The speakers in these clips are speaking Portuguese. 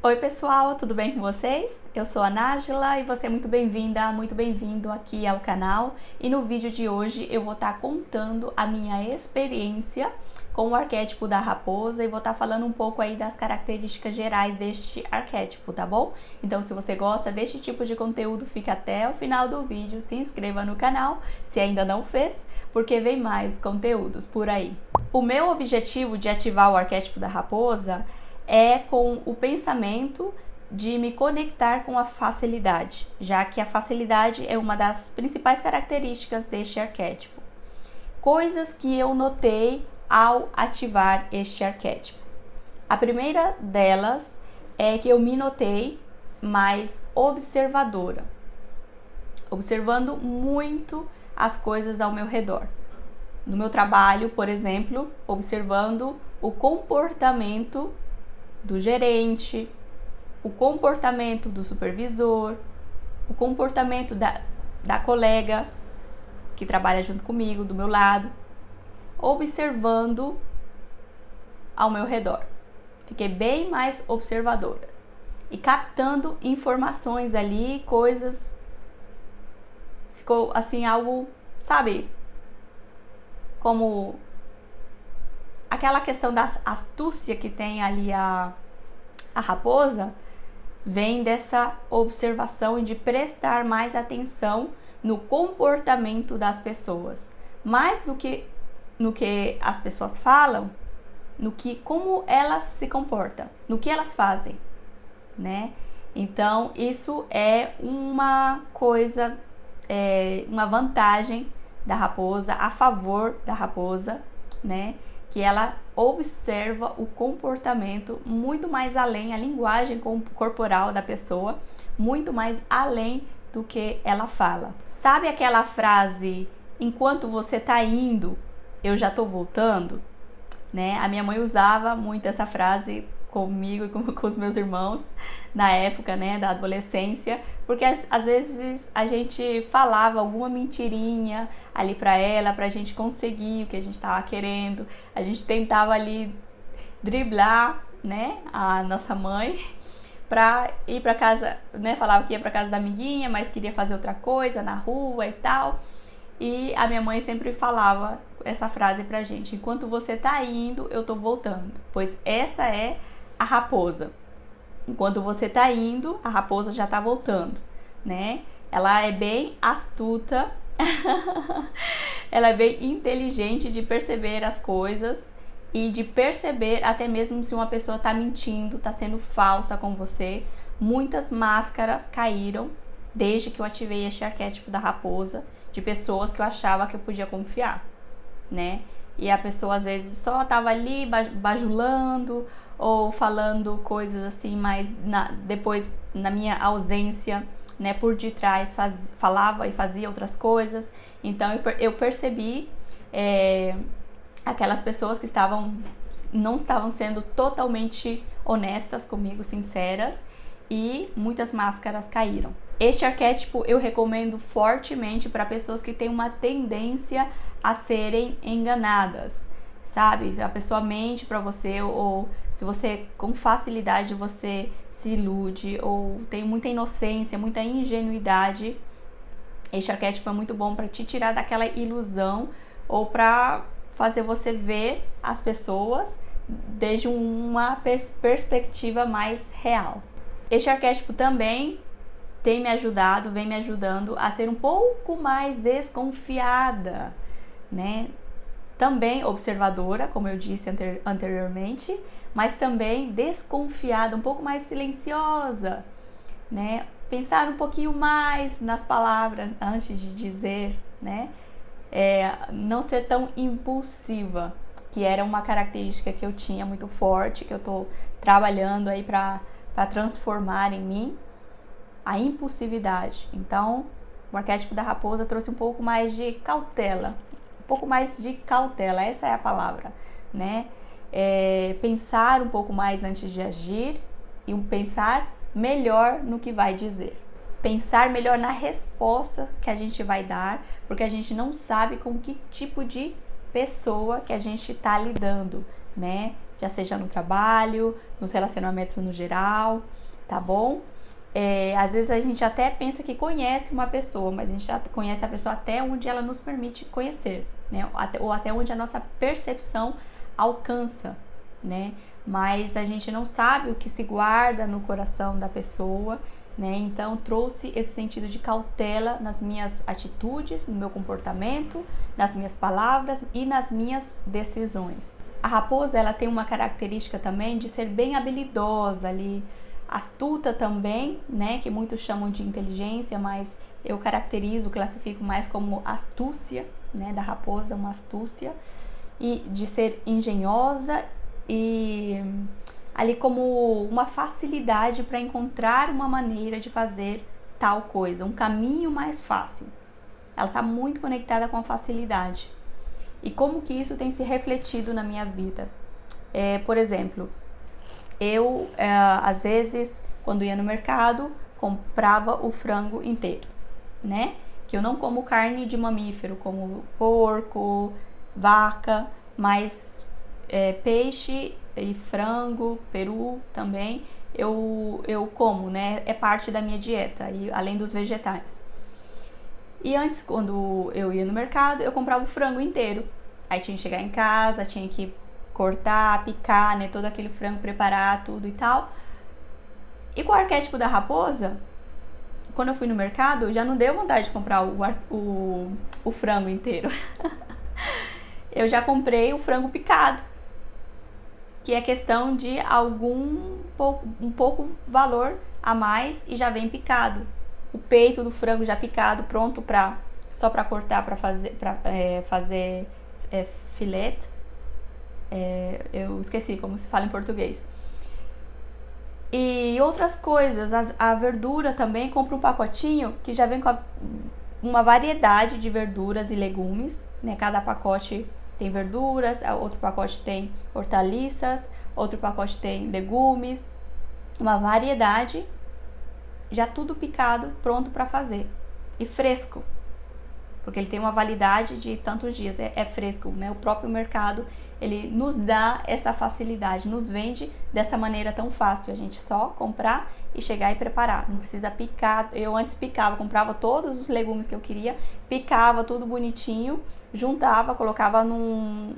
Oi pessoal, tudo bem com vocês? Eu sou a Nájila e você é muito bem-vinda, muito bem-vindo aqui ao canal. E no vídeo de hoje eu vou estar contando a minha experiência com o arquétipo da raposa e vou estar falando um pouco aí das características gerais deste arquétipo, tá bom? Então se você gosta deste tipo de conteúdo, fica até o final do vídeo, se inscreva no canal se ainda não fez, porque vem mais conteúdos por aí. O meu objetivo de ativar o arquétipo da raposa é com o pensamento de me conectar com a facilidade, já que a facilidade é uma das principais características deste arquétipo. Coisas que eu notei ao ativar este arquétipo. A primeira delas é que eu me notei mais observadora, observando muito as coisas ao meu redor. No meu trabalho, por exemplo, observando o comportamento do gerente, o comportamento do supervisor, o comportamento da colega que trabalha junto comigo, do meu lado, observando ao meu redor. Fiquei bem mais observadora e captando informações ali, coisas. Ficou assim algo, sabe, como aquela questão da astúcia que tem ali a raposa, vem dessa observação e de prestar mais atenção no comportamento das pessoas, mais do que no que as pessoas falam, no que como elas se comportam, no que elas fazem, né? Então isso é uma coisa, uma vantagem da raposa, a favor da raposa, né? Que ela observa o comportamento muito mais além, a linguagem corporal da pessoa, muito mais além do que ela fala. Sabe aquela frase, enquanto você tá indo, eu já tô voltando? Né? A minha mãe usava muito essa frase comigo e com os meus irmãos na época, né, da adolescência, porque às vezes a gente falava alguma mentirinha ali pra ela, pra gente conseguir o que a gente tava querendo, a gente tentava ali driblar, né, a nossa mãe pra ir pra casa, né, falava que ia pra casa da amiguinha, mas queria fazer outra coisa na rua e tal, e a minha mãe sempre falava essa frase pra gente: enquanto você tá indo, eu tô voltando, pois essa é a raposa. Enquanto você tá indo, a raposa já tá voltando, né? Ela é bem astuta, ela é bem inteligente de perceber as coisas e de perceber até mesmo se uma pessoa tá mentindo, tá sendo falsa com você. Muitas máscaras caíram desde que eu ativei este arquétipo da raposa, de pessoas que eu achava que eu podia confiar, né? E a pessoa às vezes só tava ali bajulando ou falando coisas assim, mas depois, na minha ausência, né, por detrás falava e fazia outras coisas. Então eu percebi aquelas pessoas que não estavam sendo totalmente honestas comigo, sinceras, e muitas máscaras caíram. Este arquétipo eu recomendo fortemente para pessoas que têm uma tendência a serem enganadas, sabe? Se a pessoa mente para você, ou se você com facilidade você se ilude, ou tem muita inocência, muita ingenuidade, este arquétipo é muito bom para te tirar daquela ilusão, ou para fazer você ver as pessoas desde uma perspectiva mais real. Este arquétipo também vem me ajudando a ser um pouco mais desconfiada, né? Também observadora, como eu disse anteriormente, mas também desconfiada, um pouco mais silenciosa, né? Pensar um pouquinho mais nas palavras antes de dizer, né? Não ser tão impulsiva, que era uma característica que eu tinha muito forte, que eu tô trabalhando aí para transformar em mim, a impulsividade. Então, o arquétipo da raposa trouxe um pouco mais de cautela, essa é a palavra, né? Pensar um pouco mais antes de agir e pensar melhor no que vai dizer. Pensar melhor na resposta que a gente vai dar, porque a gente não sabe com que tipo de pessoa que a gente está lidando, né? já seja no trabalho, nos relacionamentos no geral, tá bom? Às vezes a gente até pensa que conhece uma pessoa, mas a gente já conhece a pessoa até onde ela nos permite conhecer, né? Ou até onde a nossa percepção alcança, né? Mas a gente não sabe o que se guarda no coração da pessoa, né? Então trouxe esse sentido de cautela nas minhas atitudes, no meu comportamento, nas minhas palavras e nas minhas decisões. A raposa, ela tem uma característica também de ser bem habilidosa ali, astuta também, né? Que muitos chamam de inteligência, mas eu classifico mais como astúcia, né? Da raposa, uma astúcia, e de ser engenhosa e ali como uma facilidade para encontrar uma maneira de fazer tal coisa, um caminho mais fácil. Ela está muito conectada com a facilidade. E como que isso tem se refletido na minha vida? Por exemplo, eu, às vezes, quando ia no mercado, comprava o frango inteiro, né? Que eu não como carne de mamífero, como porco, vaca, mas peixe e frango, peru também, eu como, né? É parte da minha dieta, e além dos vegetais. E antes, quando eu ia no mercado, eu comprava o frango inteiro. Aí tinha que chegar em casa, tinha que cortar, picar, né? Todo aquele frango, preparar tudo e tal. E com o arquétipo da raposa, quando eu fui no mercado, já não deu vontade de comprar o frango inteiro. Eu já comprei o frango picado, que é questão de um pouco valor a mais e já vem picado. O peito do frango já picado, pronto só para cortar, para fazer filete. Eu esqueci como se fala em português. E outras coisas, a verdura também, compro um pacotinho que já vem com uma variedade de verduras e legumes, né? Cada pacote tem verduras, outro pacote tem hortaliças, outro pacote tem legumes, uma variedade, já tudo picado, pronto para fazer. E fresco, porque ele tem uma validade de tantos dias, é fresco, né? O próprio mercado, ele nos dá essa facilidade, nos vende dessa maneira tão fácil, a gente só comprar e chegar e preparar, não precisa picar. Eu antes picava, comprava todos os legumes que eu queria, picava tudo bonitinho, juntava, colocava numa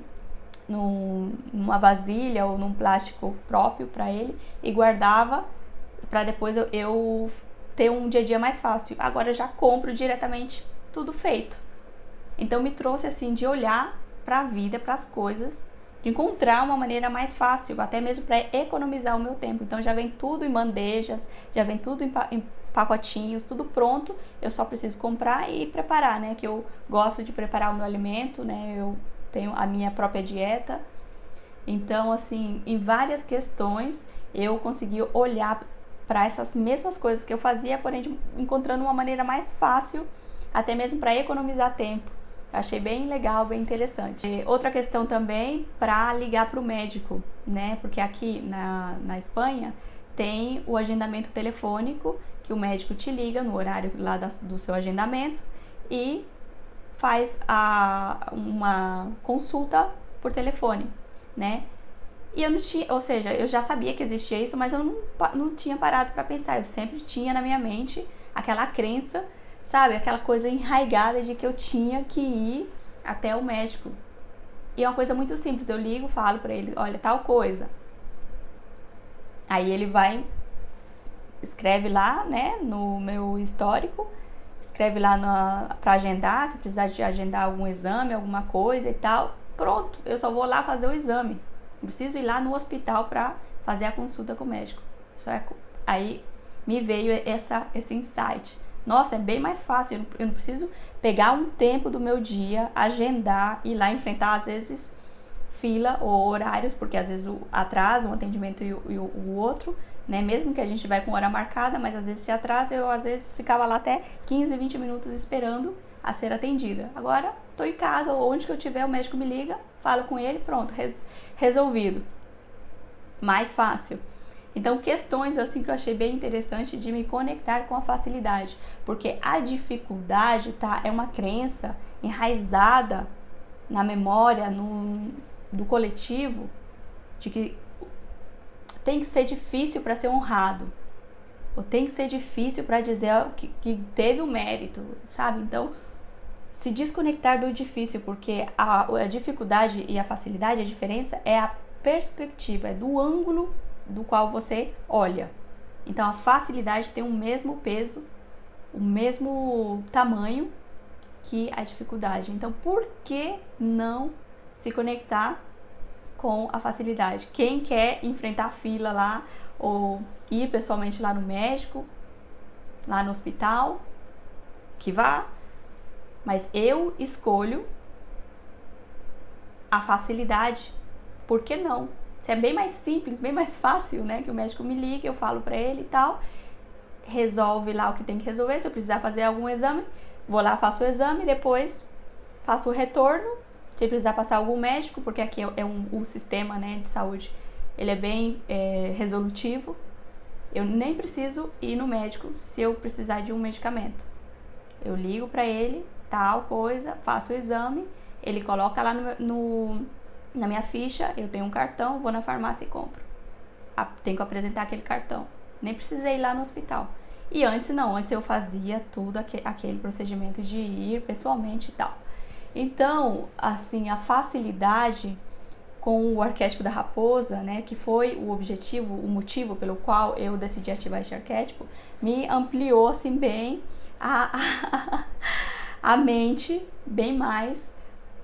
vasilha ou num plástico próprio para ele e guardava para depois eu ter um dia a dia mais fácil. Agora eu já compro diretamente tudo feito. Então me trouxe assim de olhar para a vida, para as coisas, de encontrar uma maneira mais fácil, até mesmo para economizar o meu tempo. Então já vem tudo em bandejas, já vem tudo em pacotinhos, tudo pronto. Eu só preciso comprar e preparar, né? Que eu gosto de preparar o meu alimento, né? Eu tenho a minha própria dieta. Então, assim, em várias questões eu consegui olhar para essas mesmas coisas que eu fazia, porém encontrando uma maneira mais fácil, até mesmo para economizar tempo. Achei bem legal, bem interessante. E outra questão também, para ligar para o médico, né? Porque aqui na Espanha tem o agendamento telefônico, que o médico te liga no horário lá do seu agendamento e faz uma consulta por telefone, né? E eu não tinha, ou seja, eu já sabia que existia isso, mas eu não tinha parado para pensar. Eu sempre tinha na minha mente aquela crença, sabe? Aquela coisa enraigada de que eu tinha que ir até o médico. E é uma coisa muito simples. Eu ligo, falo para ele, olha, tal coisa. Aí ele vai, escreve lá, né, no meu histórico, escreve lá para agendar, se precisar de agendar algum exame, alguma coisa e tal. Pronto, eu só vou lá fazer o exame. Não preciso ir lá no hospital para fazer a consulta com o médico. Aí me veio esse insight. Nossa, é bem mais fácil, eu não preciso pegar um tempo do meu dia, agendar, ir lá enfrentar, às vezes, fila ou horários, porque às vezes atrasa um atendimento e o outro, né? Mesmo que a gente vai com hora marcada, mas às vezes se atrasa, eu às vezes ficava lá até 15, 20 minutos esperando a ser atendida. Agora, tô em casa, ou onde que eu tiver, o médico me liga, falo com ele, pronto, resolvido. Mais fácil. Então, questões assim que eu achei bem interessante de me conectar com a facilidade, porque a dificuldade, tá, é uma crença enraizada na memória, do coletivo, de que tem que ser difícil para ser honrado, ou tem que ser difícil para dizer que teve o mérito, sabe? Então, se desconectar do difícil, porque a dificuldade e a facilidade, a diferença é a perspectiva, é do ângulo do qual você olha. Então, a facilidade tem o mesmo peso, o mesmo tamanho que a dificuldade. Então, por que não se conectar com a facilidade? Quem quer enfrentar a fila lá, ou ir pessoalmente lá no médico, lá no hospital, que vá. Mas eu escolho a facilidade. Por que não? Isso é bem mais simples, bem mais fácil, né? Que o médico me liga, eu falo pra ele e tal, resolve lá o que tem que resolver. Se eu precisar fazer algum exame, vou lá, faço o exame, depois faço o retorno. Se precisar passar algum médico, porque aqui o sistema, né, de saúde, ele é bem resolutivo. Eu nem preciso ir no médico se eu precisar de um medicamento. Eu ligo para ele, tal coisa, faço o exame, ele coloca lá na minha ficha, eu tenho um cartão, vou na farmácia e compro. Tenho que apresentar aquele cartão. Nem precisei ir lá no hospital. E antes não, antes eu fazia tudo aquele procedimento de ir pessoalmente e tal. Então, assim, a facilidade com o arquétipo da raposa, né, que foi o objetivo, o motivo pelo qual eu decidi ativar este arquétipo, me ampliou, assim, bem a mente, bem mais,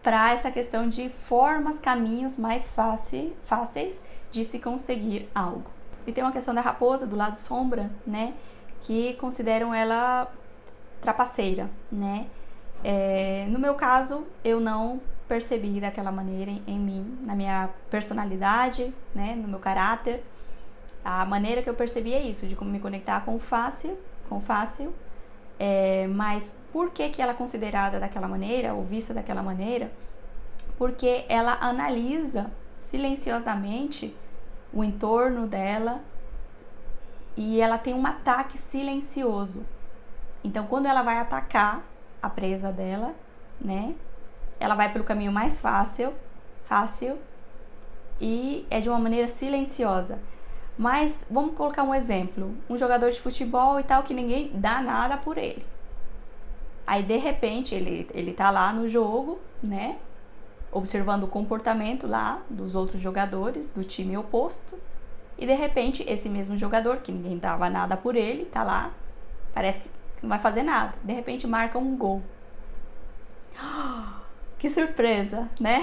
para essa questão de formas, caminhos mais fáceis de se conseguir algo. E tem uma questão da raposa, do lado sombra, né, que consideram ela trapaceira, né. No meu caso, eu não percebi daquela maneira em mim, na minha personalidade, né, no meu caráter. A maneira que eu percebi é isso, de como me conectar com o fácil, mas por que ela é considerada daquela maneira, ou vista daquela maneira? Porque ela analisa silenciosamente o entorno dela e ela tem um ataque silencioso. Então, quando ela vai atacar a presa dela, né, ela vai pelo caminho mais fácil e é de uma maneira silenciosa. Mas vamos colocar um exemplo, um jogador de futebol e tal, que ninguém dá nada por ele. Aí de repente ele tá lá no jogo, né, observando o comportamento lá dos outros jogadores do time oposto, e de repente esse mesmo jogador, que ninguém dava nada por ele, tá lá, parece que não vai fazer nada, de repente marca um gol. Que surpresa, né?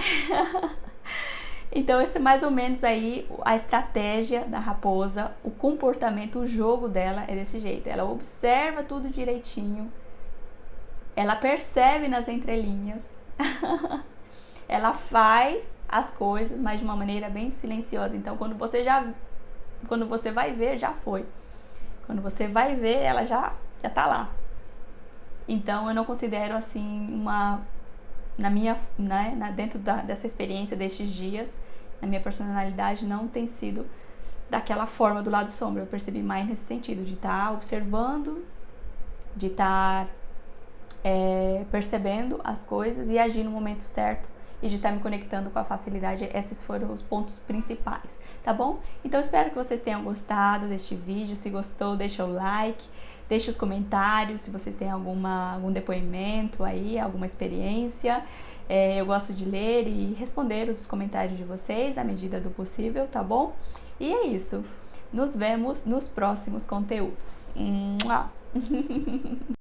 Então esse é mais ou menos aí a estratégia da raposa, o comportamento, o jogo dela é desse jeito. Ela observa tudo direitinho, ela percebe nas entrelinhas, ela faz as coisas, mas de uma maneira bem silenciosa. Então quando você vai ver, já foi. Quando você vai ver, ela já tá lá. Então eu não considero assim dentro dessa experiência destes dias, na minha personalidade não tem sido daquela forma do lado sombra. Eu percebi mais nesse sentido, de estar observando, de estar percebendo as coisas e agir no momento certo, e de estar me conectando com a facilidade. Esses foram os pontos principais, tá bom? Então espero que vocês tenham gostado deste vídeo. Se gostou, deixa o like, deixe os comentários se vocês têm algum depoimento aí, alguma experiência. Eu gosto de ler e responder os comentários de vocês à medida do possível, tá bom? E é isso. Nos vemos nos próximos conteúdos.